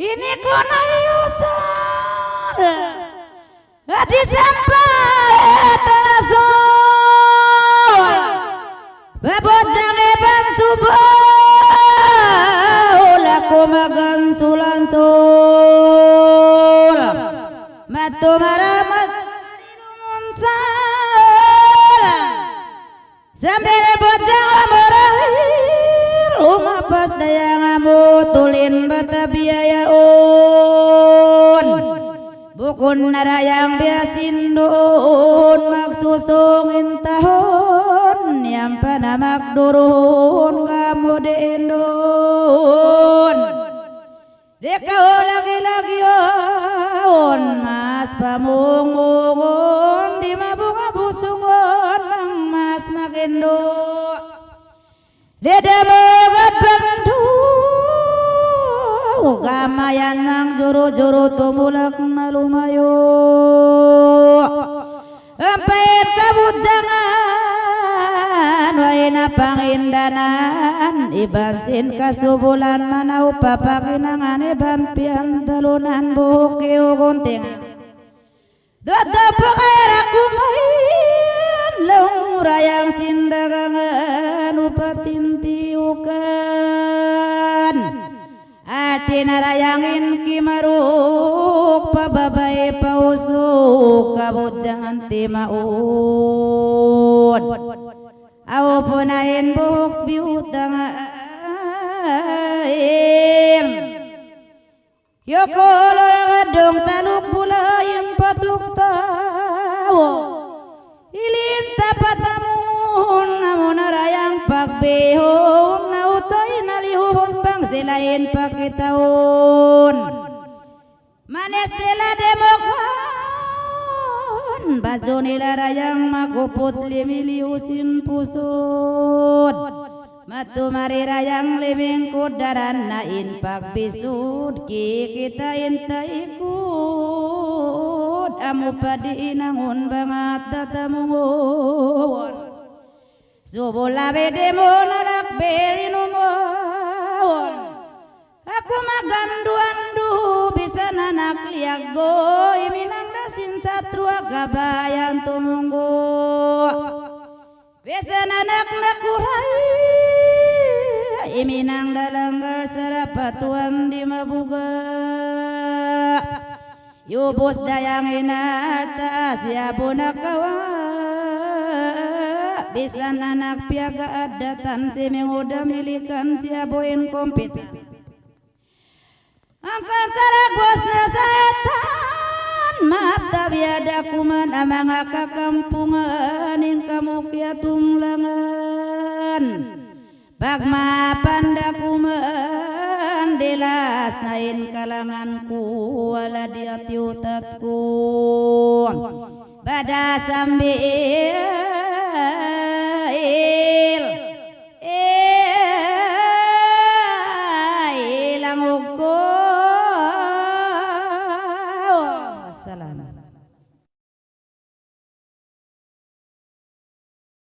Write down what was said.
Ini kona yusar di sampai terasul bebojang eban subuh laku magan sulan sul matu maramat sampai bojang amorahir rumah pas daya ngamutulin bata biayaun bukun narayang biasin doon magsusungin tahun yang panamak durun kamu deendon dekau lagi-lagi on mas pamungungon di mabunga busungon mang mas makendo dede mogat bantu kamayan nang juru-juru tumulak na lumayo empet kabut jangan waina pangindanan ibansin kasubulan manau papakinangan iban pian talunan bukiu gunting tetap pengair aku main leung rayang sindagangan upatintiukan ati narayangin kimaruk pababay pausuk kabujang timaun aw punain buk biutangain yokolol ngadong taluk bulayin patuk tawo ilin tapatamun namun narayang pagbihon nautoy nalihun bang silain pakitaun manes sila demokon baju nila rayang makuput limiliusin pusut matu mari rayang libing kudaran nain pagbisud ki kita intaikut amu padi inangun bangat datamungun subula bedemo narak belinumon aku magandu-andu bisa nanak liak goy minang dasin satrua kabayan tumunggu bisa nanak nakurai iminang dalanggar sarapatuan di mabuga yubus dayang inarta siabu nakawa bisa anak piaga adatan si menguda milikan siaboin kompet angkat sarak bosna setan maaf tabiada kuman amang kakampungan in kamu kiatung langan bagma pandakuman delas nain kalanganku wala diatiutatku pada sambil